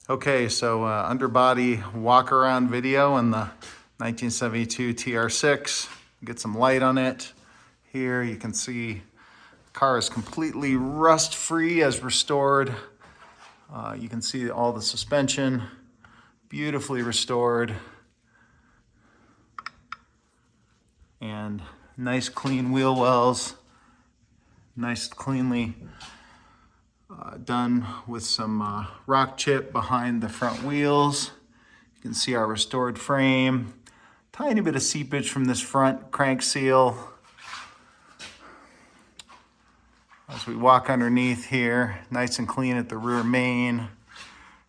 Okay, so underbody walk around video on the 1972 TR6. Get some light on it. Here you can see the car is completely rust free as restored. You can see all the suspension, beautifully restored. And nice clean wheel wells, nice cleanly done with some rock chip behind the front wheels. You can see our restored frame. Tiny bit of seepage from this front crank seal. As we walk underneath here, nice and clean at the rear main.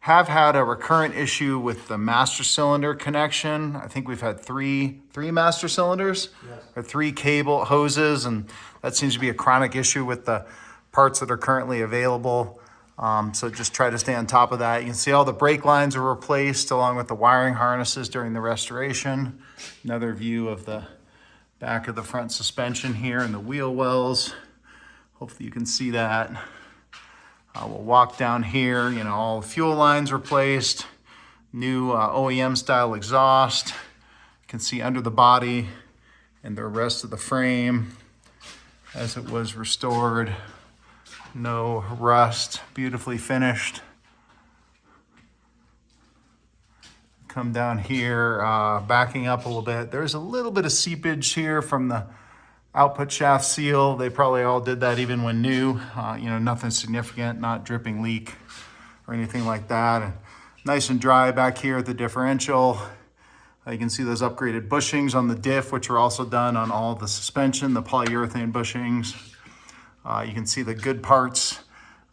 Have had a recurrent issue with the master cylinder connection. I think we've had three master cylinders, yes, or 3 cable hoses, and that seems to be a chronic issue with the parts that are currently available. So just try to stay on top of that. You can see all the brake lines are replaced along with the wiring harnesses during the restoration. Another view of the back of the front suspension here and the wheel wells. Hopefully you can see that. We'll walk down here, all fuel lines replaced, new OEM style exhaust. You can see under the body and the rest of the frame as it was restored. No rust, beautifully finished. Come down here, backing up a little bit. There's a little bit of seepage here from the output shaft seal. They probably all did that even when new. Nothing significant, not dripping leak or anything like that. And nice and dry back here at the differential. You can see those upgraded bushings on the diff, which are also done on all the suspension, the polyurethane bushings. You can see the good parts,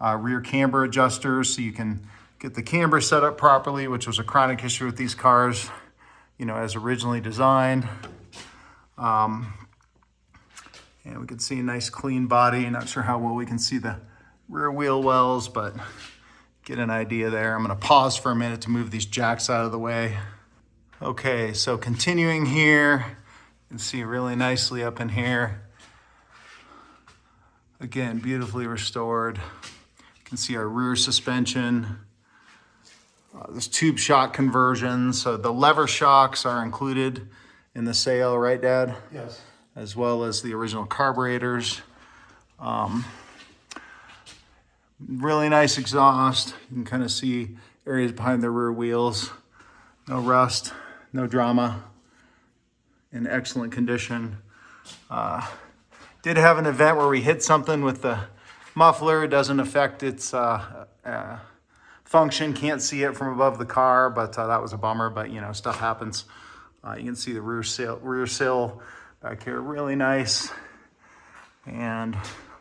rear camber adjusters, so you can get the camber set up properly, which was a chronic issue with these cars, as originally designed. And we can see a nice clean body. Not sure how well we can see the rear wheel wells, but get an idea there. I'm gonna pause for a minute to move these jacks out of the way. Okay, so continuing here, you can see really nicely up in here. Again, beautifully restored. You can see our rear suspension. This tube shock conversion. So the lever shocks are included in the sale, right, Dad? Yes. As well as the original carburetors. Really nice exhaust. You can kind of see areas behind the rear wheels. No rust, no drama. In excellent condition. Did have an event where we hit something with the muffler. It doesn't affect its function. Can't see it from above the car, but that was a bummer. But stuff happens. You can see the rear sill back here, really nice. And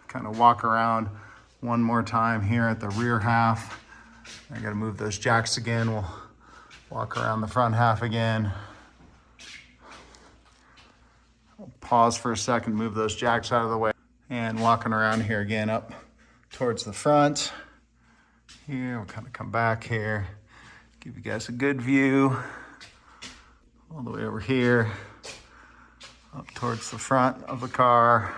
kind of walk around one more time here at the rear half. I got to move those jacks again. We'll walk around the front half again. I'll pause for a second, move those jacks out of the way, and walking around here again up towards the front. Here, we'll kind of come back here, give you guys a good view all the way over here, up towards the front of the car.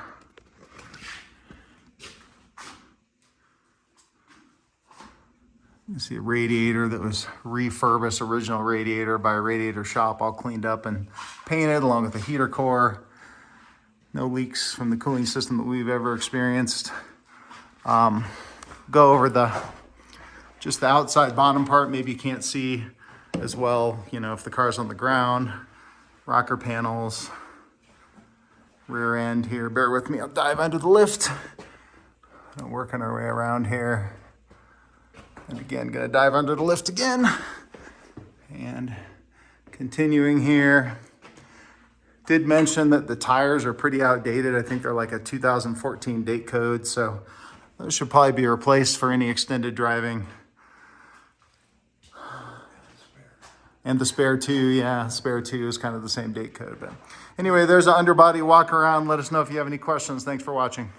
You see a radiator that was refurbished, original radiator by a radiator shop, all cleaned up and painted along with the heater core. No leaks from the cooling system that we've ever experienced. Go over just the outside bottom part. Maybe you can't see as well, if the car's on the ground. Rocker panels, rear end here. Bear with me, I'll dive under the lift. Working our way around here. And again, gonna dive under the lift again. And continuing here. Did mention that the tires are pretty outdated. I think they're like a 2014 date code, so those should probably be replaced for any extended driving. And the spare two, yeah, spare two is kind of the same date code. But anyway, there's an underbody walk around. Let us know if you have any questions. Thanks for watching.